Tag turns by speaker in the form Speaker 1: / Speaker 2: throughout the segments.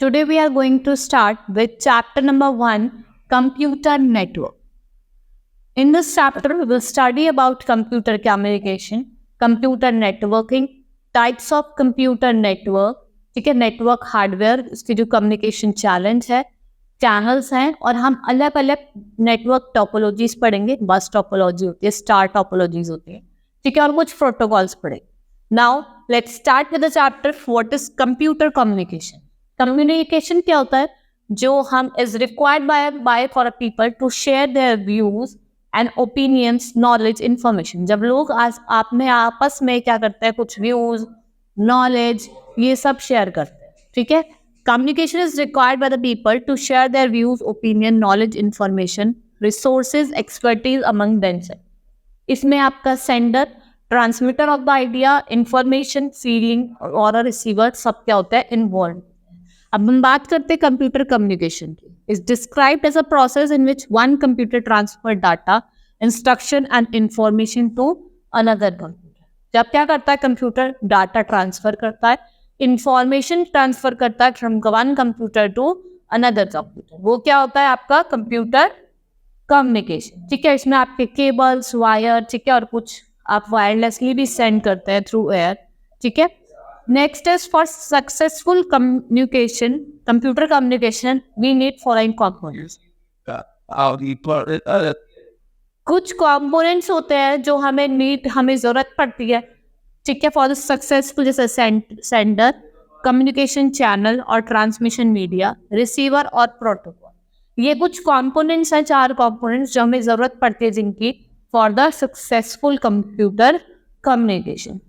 Speaker 1: Today we are going to start with chapter number 1, Computer Network. In this chapter, we will study about computer communication, computer networking, types of computer network, ठीक है, network hardware, इसकी जो communication challenge है, channels हैं, और हम अलग अलग नेटवर्क टोपोलॉजीज पढ़ेंगे. बस टोपोलॉजी होती है, स्टार टोपोलॉजीज होती है, ठीक है, और कुछ प्रोटोकॉल्स पढ़ेंगे. Now let's start with the chapter what is computer communication. Communication क्या होता है? जो हम is required by for people to share their views and opinions, knowledge, information. जब लोग आप में आपस में क्या करते हैं, कुछ व्यूज, नॉलेज, ये सब शेयर करते हैं, ठीक है. Communication is required by the people to share their views, opinion, knowledge, information, resources, expertise among themselves. इसमें आपका sender, transmitter of the idea, information, feeling और रिसीवर सब क्या होता है, इन्वॉल्व. अब हम बात करते हैं कंप्यूटर कम्युनिकेशन की. Is described as a process in which one computer transfer data, instruction and information to another computer. जब क्या करता है कंप्यूटर, डाटा ट्रांसफर करता है, इंफॉर्मेशन ट्रांसफर करता है from one computer to another computer. वो क्या होता है आपका कंप्यूटर कम्युनिकेशन, ठीक है. इसमें आपके केबल्स, वायर, ठीक है, और कुछ आप वायरलेसली भी सेंड करते हैं थ्रू एयर, ठीक है. Next is for successful communication, computer communication, we need following components. कुछ कंपोनेंट्स होते हैं जो हमें जरूरत पड़ती है, ठीक है, फॉर द सक्सेसफुल, जैसे सेंडर, कम्युनिकेशन चैनल और ट्रांसमिशन मीडिया, रिसीवर और प्रोटोकॉल. ये कुछ कंपोनेंट्स हैं, 4 कंपोनेंट्स जो हमें जरूरत पड़ती है जिनकी for the successful computer communication,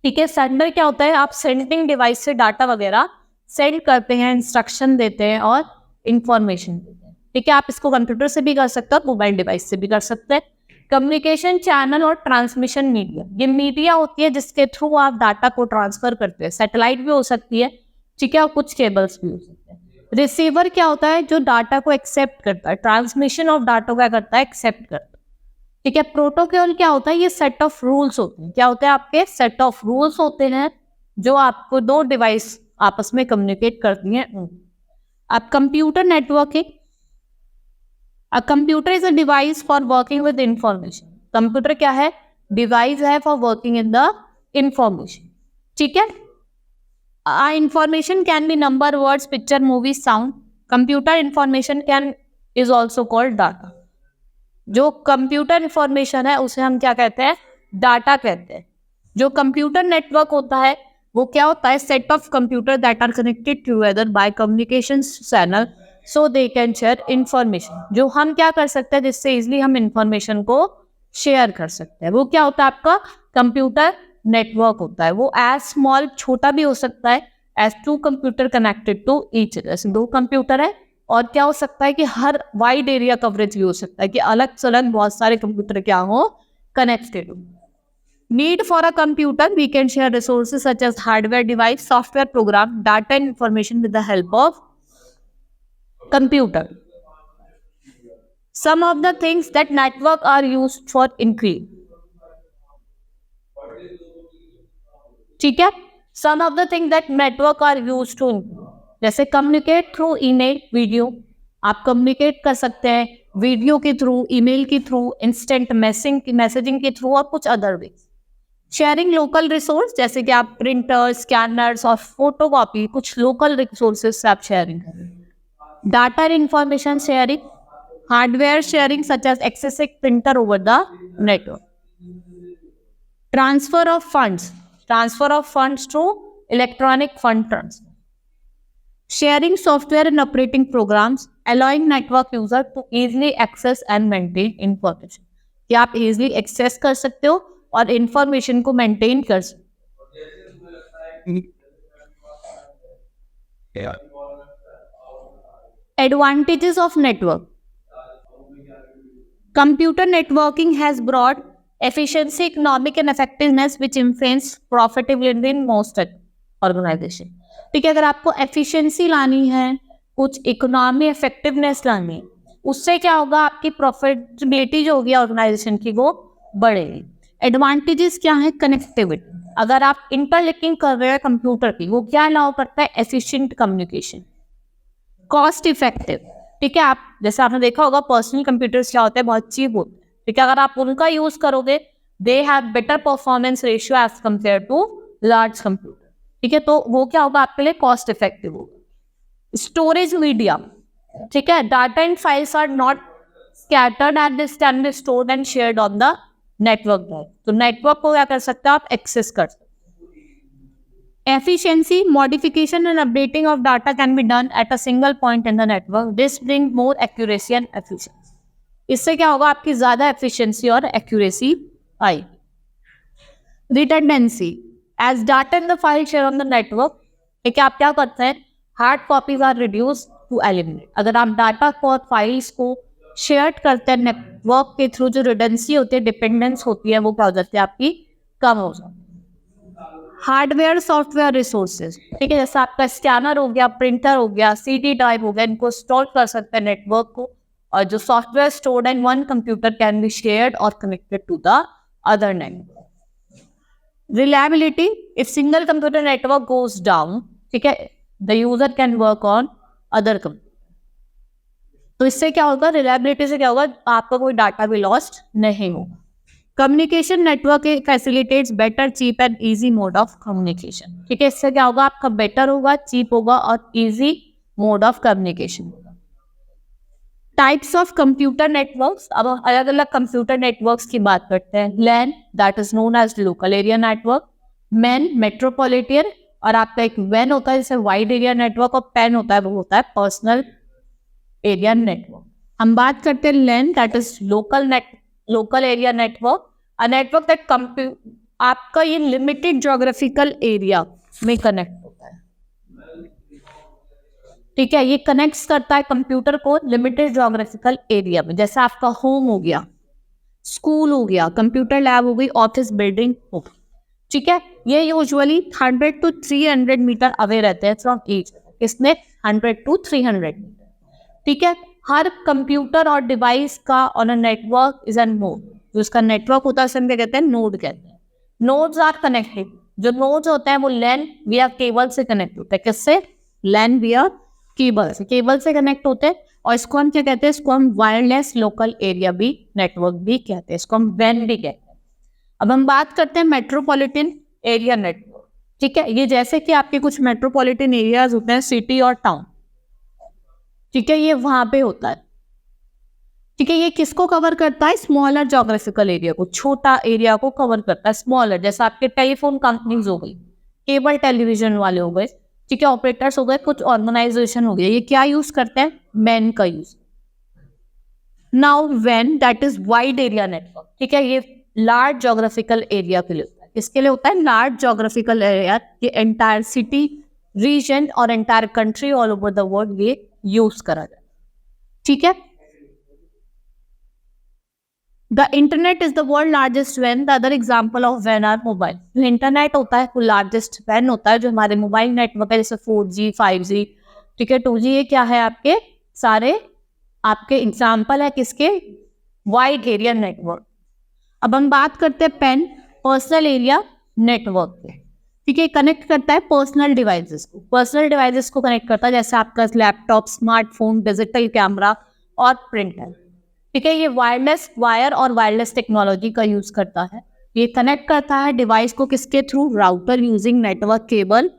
Speaker 1: ठीक है. सेंडर क्या होता है? आप सेंडिंग डिवाइस से डाटा वगैरह सेंड करते हैं, इंस्ट्रक्शन देते हैं और इंफॉर्मेशन देते हैं, ठीक है. आप इसको कंप्यूटर से भी कर सकते हो, मोबाइल डिवाइस से भी कर सकते हैं. कम्युनिकेशन चैनल और ट्रांसमिशन मीडिया, ये मीडिया होती है जिसके थ्रू आप डाटा को ट्रांसफर करते हैं. सैटेलाइट भी हो सकती है, ठीक है, और कुछ केबल्स भी हो सकते हैं. रिसीवर क्या होता है? जो डाटा को एक्सेप्ट करता है. ट्रांसमिशन ऑफ डाटा क्या करता है? एक्सेप्ट करता है, ठीक है. प्रोटोकॉल क्या होता है? ये सेट ऑफ रूल्स होते हैं. क्या होते हैं आपके? सेट ऑफ रूल्स होते हैं जो आपको 2 डिवाइस आपस में कम्युनिकेट करती हैं. अब computer networking, a computer is a device for working with information. Computer क्या है? डिवाइस है for working in the information, ठीक है. Information can be number, words, picture, movie, sound. Computer information can is also called data. जो computer information है उसे हम क्या कहते हैं? डाटा कहते हैं. जो कंप्यूटर नेटवर्क होता है वो क्या होता है? Set of computer that are connected together by communication channel so they can share information. जो हम क्या कर सकते हैं जिससे इजिली हम इंफॉर्मेशन को शेयर कर सकते हैं, वो क्या होता है? आपका कंप्यूटर नेटवर्क होता है. वो एज स्मॉल, छोटा भी हो सकता है, as 2 computer connected to each other. जैसे 2 कंप्यूटर है, और क्या हो सकता है कि हर वाइड एरिया कवरेज भी हो सकता है कि अलग से अलग बहुत सारे कंप्यूटर क्या हो, कनेक्टेड हो. Need for a computer, we can share resources such as hardware device, software program, data and information with the help of computer. Some of the things that network are used for increase, ठीक है. Some of the things that network are used to, जैसे communicate through email, video. आप communicate कर सकते हैं video के through, email के through, instant messaging के थ्रू और कुछ other way. Sharing local resource, जैसे कि आप प्रिंटर, स्कैनर्स और फोटोकॉपी, कुछ लोकल रिसोर्सेज से आप शेयरिंग करें. Data and information sharing, hardware sharing such as accessing printer over the network. Transfer of funds through electronic fund transfer. Sharing software and operating programs, allowing network user to easily access and maintain information. कि आप easily access कर सकते हो और information को maintain कर सकते हो. Advantages of network. Computer networking has brought efficiency, economic and effectiveness which influence profitability in most organization. ठीक है. अगर आपको एफिशिएंसी लानी है, कुछ इकोनॉमी, इफेक्टिवनेस लानी है, उससे क्या होगा? आपकी प्रॉफिटेबिलिटी जो होगी ऑर्गेनाइजेशन की वो बढ़ेगी. एडवांटेजेस क्या है? कनेक्टिविटी. अगर आप इंटरलिंकिंग कर रहे हैं कंप्यूटर की, वो क्या अलाउ करता है? Efficient communication. कॉस्ट इफेक्टिव, ठीक है। आप जैसे आपने देखा होगा पर्सनल कंप्यूटर्स क्या होते हैं, बहुत चीप होते हैं, ठीक है। अगर आप उनका यूज करोगे they have better performance ratio as compare to large computer, ठीक है। तो वो क्या होगा आपके लिए, कॉस्ट इफेक्टिव होगा। स्टोरेज मीडिया, ठीक है। Data and files are not scattered and this can be stored and shared on the network drive. तो नेटवर्क को क्या कर सकते हो आप, एक्सेस कर सकते हो। Efficiency, modification and updating of data can be done at a single point in the network. This brings more accuracy and efficiency. इससे क्या होगा, आपकी ज्यादा efficiency और accuracy I. Redundancy, as data in the file share on the network, ठीक है, आप क्या करते हैं, hard copies are reduce to eliminate. अगर आप डाटा को और फाइल्स को शेयर करते हैं नेटवर्क के थ्रू, जो रिडंडेंसी होती है, डिपेंडेंस होती है, वो क्या हो जाती है आपकी, कम हो जाती है। हार्डवेयर सॉफ्टवेयर रिसोर्सेज, ठीक है, जैसे आपका स्कैनर हो गया, प्रिंटर हो गया, सीडी ड्राइव हो गया, इनको स्टोर कर सकते हैं नेटवर्क को, और जो software stored in one computer can be shared और connected to the other network. Reliability, if single computer network goes down, ठीक है, the user can work on other computer. तो इससे क्या होगा, रिलायबिलिटी से क्या होगा, आपका कोई डाटा भी लॉस्ट नहीं होगा। Communication network facilitates better, cheap and easy mode of communication, ठीक है। इससे क्या होगा, आपका बेटर होगा, चीप होगा और इजी मोड ऑफ कम्युनिकेशन होगा। टाइप्स ऑफ कंप्यूटर नेटवर्क्स, अब अलग अलग कंप्यूटर नेटवर्क्स की बात करते हैं। LAN, that is known as local area network. MAN, metropolitan, और आपका एक वैन होता है जैसे वाइड एरिया नेटवर्क, और पैन होता है वो होता है पर्सनल एरिया नेटवर्क। हम बात करते हैं LAN, that is local area network, a network that आपका ये लिमिटेड ज्योग्राफिकल एरिया में कनेक्ट होता है, ठीक है। ये कनेक्ट करता है कंप्यूटर को लिमिटेड ज्योग्राफिकल एरिया में, जैसे आपका होम हो गया, स्कूल हो गया, कंप्यूटर लैब हो गई, ऑफिस बिल्डिंग हो गई, ठीक है। ये यूजुअली 100 to 300 मीटर अवे रहते हैं फ्रॉम ईच, इसमें 100 to 300 मीटर, ठीक है। हर कंप्यूटर और डिवाइस का on a network is an node, जो उसका नेटवर्क होता है उसे हम क्या कहते हैं, नोड कहते हैं। नोड्स आर कनेक्टेड, जो नोड्स होते हैं वो लैन विया केबल से कनेक्ट होते हैं। किससे, लैन विया केबल से, केबल से कनेक्ट होते हैं। और इसको हम क्या कहते हैं, इसको हम वायरलेस लोकल एरिया भी नेटवर्क भी कहते हैं, इसको हम वैन भी कहते हैं। अब हम बात करते हैं मेट्रोपॉलिटन एरिया नेटवर्क, ठीक है। ये जैसे कि आपके कुछ मेट्रोपॉलिटन एरियाज होते हैं, सिटी और टाउन, ठीक है, ये वहां पे होता है, ठीक है। ये किसको कवर करता है, स्मॉलर ज्योग्राफिकल एरिया को, छोटा एरिया को कवर करता है, स्मॉलर। जैसे आपके टेलीफोन कंपनीज हो गई, केबल टेलीविजन वाले हो गए, ठीक है, ऑपरेटर्स हो गए, कुछ ऑर्गेनाइजेशन हो गया, ये क्या यूज करते हैं, मैन का use. Now when, that is wide area network, ठीक है, ये लार्ज ज्योग्राफिकल एरिया के लिए होता है। किसके लिए होता है, लार्ज ज्योग्राफिकल एरिया, ये एंटायर सिटी, रीजन और entire country all over the world ये यूज करा जाए, ठीक है। The internet is the world largest WAN. The other example of WAN are mobile. जो इंटरनेट होता है वो लार्जेस्ट WAN होता है, जो हमारे मोबाइल नेटवर्क है, जैसे 4G 5G, ठीक है, 2G, ये क्या है, आपके सारे आपके एग्जाम्पल है किसके, वाइड एरिया नेटवर्क। अब हम बात करते हैं पैन, पर्सनल एरिया नेटवर्क पे, ठीक है। कनेक्ट करता है पर्सनल डिवाइसेस को, पर्सनल डिवाइसेस को कनेक्ट करता है, जैसे आपका लैपटॉप, स्मार्टफोन, डिजिटल कैमरा और प्रिंटर, ठीक है। ये वायरलेस वायर और वायरलेस टेक्नोलॉजी का यूज करता है। ये कनेक्ट करता है डिवाइस को किसके through, router using network cable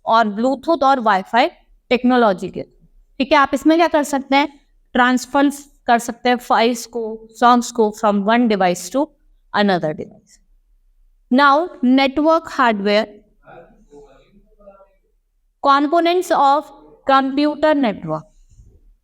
Speaker 1: और ब्लूटूथ और वाईफाई टेक्नोलॉजी के, ठीक है। आप इसमें क्या कर सकते हैं, ट्रांसफर कर सकते हैं फाइल्स को, सॉन्ग्स को from one device to another device. Now network hardware, components of computer network,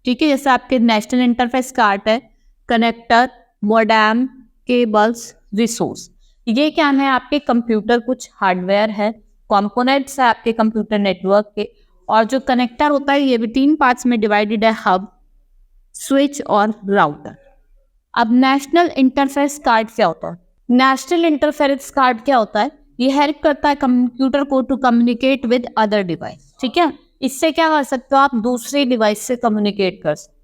Speaker 1: ठीक है, जैसे आपके नेशनल इंटरफेस कार्ड है, कनेक्टर, मोडेम, केबल्स, रिसोर्स, ये क्या है, आपके कंप्यूटर कुछ हार्डवेयर है, कंपोनेंट्स है आपके कंप्यूटर नेटवर्क के। और जो कनेक्टर होता है ये भी 3 पार्ट्स में डिवाइडेड है, हब, स्विच और राउटर। अब नेशनल इंटरफेस कार्ड क्या होता है, नेशनल इंटरफेरेंस कार्ड क्या होता है, ये हेल्प करता है कंप्यूटर को to communicate with other device, ठीक है। इससे क्या कर सकते हो आप, दूसरे डिवाइस से कम्युनिकेट कर सकते हो,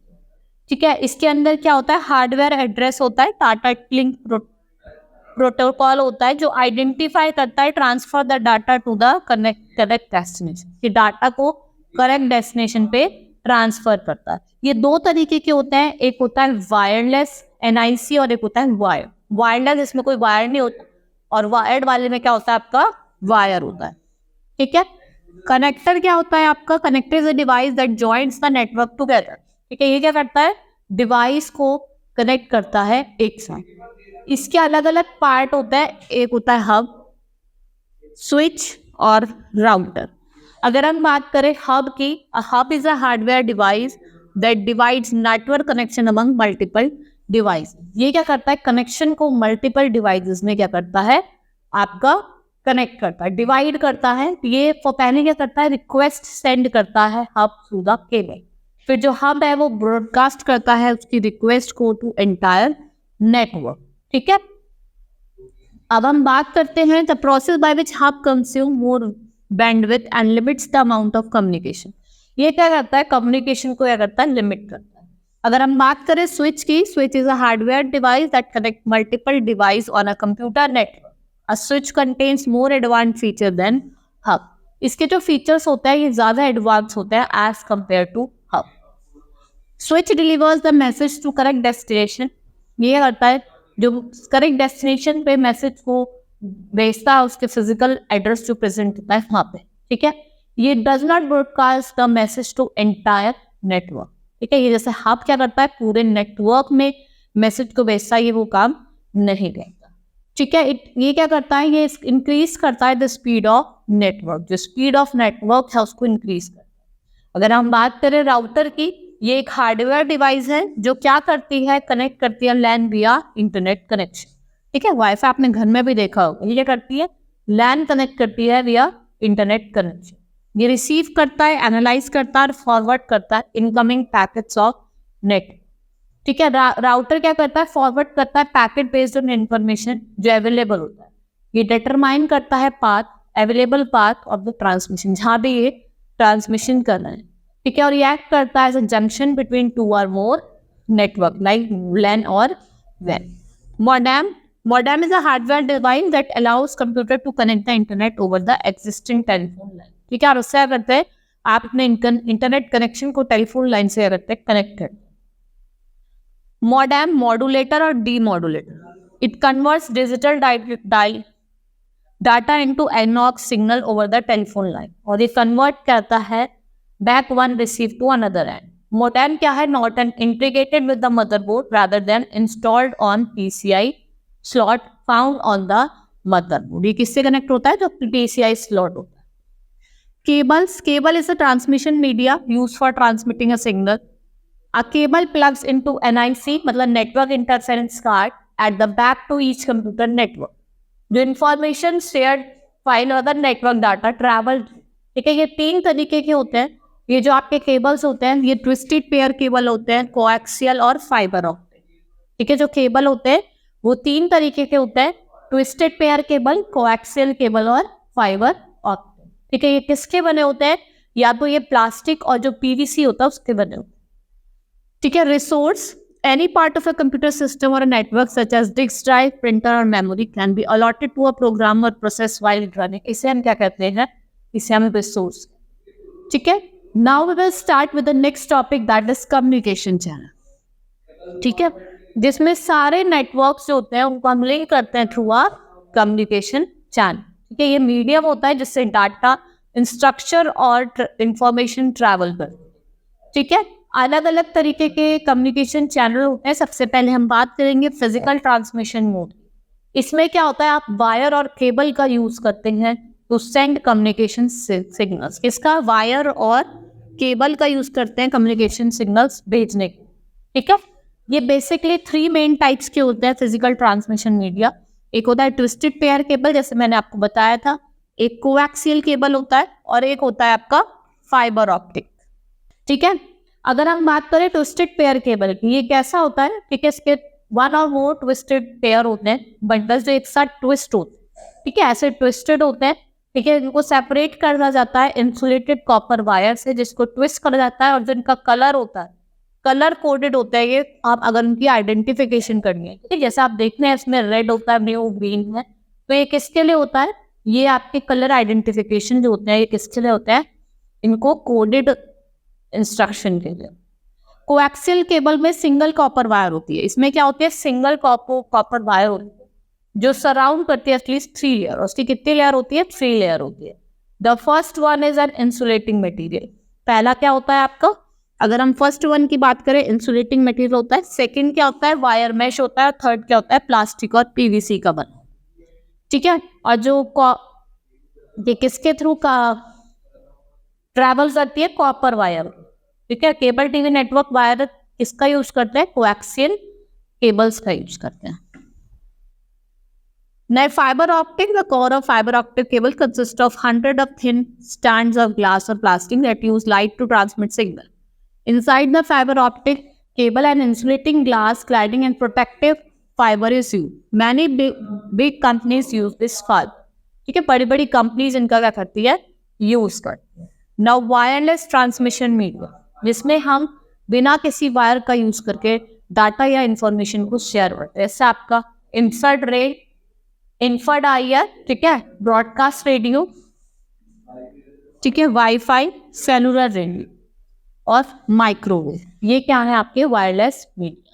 Speaker 1: ठीक है। इसके अंदर क्या होता है, हार्डवेयर एड्रेस होता है, टाटा लिंक प्रोटोकॉल होता है, जो आइडेंटिफाई करता है transfer the data to the correct destination, कि डाटा को करेक्ट डेस्टिनेशन पे ट्रांसफर करता है। ये दो तरीके के होते हैं, एक होता है वायरलेस NIC और एक होता है वायर। वायरलेस इसमें कोई वायर नहीं होता और वायर्ड वाले में क्या होता है, आपका वायर होता है। ठीक है। कनेक्टर क्या होता है आपका, connector is a device that joints the network together. ठीक है, ये क्या करता है, डिवाइस को कनेक्ट करता है एक साथ। इसके अलग अलग पार्ट होता है, एक होता है हब, स्विच और राउटर। अगर हम बात करें हब की, hub is a hardware device that divides network connection among multiple device. ये क्या करता है, कनेक्शन को मल्टीपल डिवाइसेस में क्या करता है, आपका कनेक्ट करता है, डिवाइड करता है। ये पहले क्या करता है, रिक्वेस्ट सेंड करता है हब थ्रू द केबल, फिर जो हब है वो ब्रॉडकास्ट करता है उसकी रिक्वेस्ट को टू एंटायर नेटवर्क। ठीक है। अब हम बात करते हैं the process by which hub consume more bandwidth and limits the amount of communication. ये क्या करता है, कम्युनिकेशन को क्या करता है, लिमिट करता है। अगर हम बात करें स्विच की, switch is a hardware device that connect multiple device on a computer network. A switch contains more advanced feature than hub. इसके जो फीचर्स होते हैं ये ज्यादा एडवांस होते हैं as compared to hub. Switch delivers the message to correct destination. ये करता है जो करेक्ट डेस्टिनेशन पे मैसेज को भेजता है, उसके फिजिकल एड्रेस जो प्रेजेंट होता है वहां पे। ठीक है। ये does not broadcast the message to entire network. ठीक है, ये जैसे हब क्या करता है, पूरे नेटवर्क में मैसेज को भेजता है, ये वो काम नहीं करता। ठीक है, ये क्या करता है, ये इंक्रीज करता है द स्पीड ऑफ नेटवर्क। जो स्पीड ऑफ नेटवर्क है उसको इंक्रीज करता है। अगर हम बात करें राउटर की, ये एक हार्डवेयर डिवाइस है जो क्या करती है, कनेक्ट करती है लैन विया इंटरनेट कनेक्शन। ठीक है, वाईफाई आपने घर में भी देखा होगा, ये क्या करती है, लैन कनेक्ट करती है विया इंटरनेट कनेक्शन। ये रिसीव करता है, एनालाइज करता है और फॉरवर्ड करता है इनकमिंग पैकेट्स ऑफ नेट। ठीक है, राउटर क्या करता है, फॉरवर्ड करता है पैकेट बेस्ड ऑन इंफॉर्मेशन जो अवेलेबल होता है। ये डिटरमाइन करता है path, available path of the transmission, जहां भी ये ट्रांसमिशन कर रहे हैं। ठीक है, और ये एक्ट करता है as a junction between two or more network like LAN और वैन। Modem is a hardware device that allows computer to connect the internet over the existing telephone line. ठीक है, और उससे क्या करते हैं, आप अपने इंटरनेट कनेक्शन को टेलीफोन लाइन से करते हैं, कनेक्ट करते हैं। मॉडेम, मॉड्यूलेटर और demodulator, it converts digital data into analog signal over the telephone line, और ये कन्वर्ट करता है back one receive to another end. Modem क्या है, not an integrated with the motherboard rather than installed on PCI slot found on the motherboard. ये किससे connect होता है, जो PCI स्लॉट होता है। Cables, cable is a transmission media used for transmitting a signal. A cable plugs into NIC, मतलब network interference card at the back to each computer network. जो information shared file और other network data travel। ठीक है, ये तीन तरीके के होते हैं। ये जो आपके केबल्स होते हैं ये ट्विस्टेड पेयर केबल होते हैं, कोएक्सियल और फाइबर ऑप्टिक। ठीक है, जो केबल होते हैं वो तीन तरीके के होते हैं, twisted pair cable, coaxial cable और फाइबर ऑप्टिक। ठीक है, ये किसके बने होते हैं, या तो ये प्लास्टिक और जो PVC होता है उसके बने होते हैं। ठीक है, resource, any part of a computer system और network such as disk drive, printer और memory can be allotted to a programmer process while running. इसे हम क्या कहते हैं, इसे हम रिसोर्स। ठीक है, now we will start with the next topic that is communication channel. ठीक है, जिसमें सारे नेटवर्क्स जो होते हैं उनको हम लिंक करते हैं थ्रू अ कम्युनिकेशन चैनल। ठीक है, ये मीडियम होता है जिससे डाटा, इंस्ट्रक्चर और इंफॉर्मेशन ट्रैवल कर। ठीक है, अलग अलग तरीके के कम्युनिकेशन चैनल होते हैं। सबसे पहले हम बात करेंगे फिजिकल ट्रांसमिशन मोड। इसमें क्या होता है, आप वायर और केबल का यूज करते हैं टू सेंड कम्युनिकेशन सिग्नल्स। किसका, वायर और केबल का यूज करते हैं कम्युनिकेशन सिग्नल्स भेजने के। ठीक है, ये बेसिकली 3 मेन टाइप्स के होते हैं फिजिकल ट्रांसमिशन मीडिया। एक होता है ट्विस्टेड पेयर केबल, जैसे मैंने आपको बताया था, एक कोएक्सियल केबल होता है और एक होता है आपका फाइबर ऑप्टिक। ठीक है, अगर हम बात करें ट्विस्टेड पेयर केबल की, ये कैसा होता है, ठीक है, इसके 1 और मोर ट्विस्टेड पेयर होते हैं, बंडल्स जो एक साथ ट्विस्ट होते हैं। ठीक है, ऐसे ट्विस्टेड होते हैं। ठीक है, इनको सेपरेट करा जाता है इंसुलेटेड कॉपर वायर से, जिसको ट्विस्ट करा जाता है, और जिनका कलर होता है, कलर कोडेड होता है। ये आप अगर उनकी आइडेंटिफिकेशन करनी है, ठीक है, जैसे आप देखते हैं इसमें रेड होता है, ब्लू, ग्रीन है, तो ये किसके लिए होता है, ये आपके कलर आइडेंटिफिकेशन जो होते हैं ये किसके लिए होता है, इनको कोडेड इंस्ट्रक्शन के लिए। कोएक्सियल केबल में सिंगल कॉपर वायर होती है। इसमें क्या होती है, सिंगल कॉपर वायर होती है जो सराउंड करती है एटलीस्ट 3 लेयर। उसकी कितनी लेयर होती है, 3 लेयर होती है। The first one is an insulating material. पहला क्या होता है आपका, अगर हम फर्स्ट वन की बात करें, इंसुलेटिंग मटेरियल होता है। सेकंड क्या होता है, वायर मैश होता है। थर्ड क्या होता है, प्लास्टिक और पीवीसी का बना। ठीक है, और जो ये किसके थ्रू का ट्रेवल करती है, कॉपर वायर। ठीक है, केबल टीवी नेटवर्क वायर किसका यूज करते हैं, कोएक्सियल केबल्स का यूज करते हैं। Now, fiber optic, the core of fiber optic cable consists of hundreds of thin strands of glass or plastic that use light to transmit signal. Inside the fiber optic cable, an insulating glass cladding and protective fiber is used. Many big companies use this fiber. ठीक है, बड़ी बड़ी companies इनका क्या करती है, use करती है। Now, wireless transmission media, जिसमें हम बिना किसी वायर का यूज करके डाटा या इंफॉर्मेशन को शेयर करते हैं। जैसे आपका इंफ्रारेड रे, इंफ्रारेड आईआर, ठीक है, ब्रॉडकास्ट रेडियो, ठीक है, वाईफाई, सेलुलर रेडियो और माइक्रोवेव, ये क्या है आपके वायरलेस मीडिया।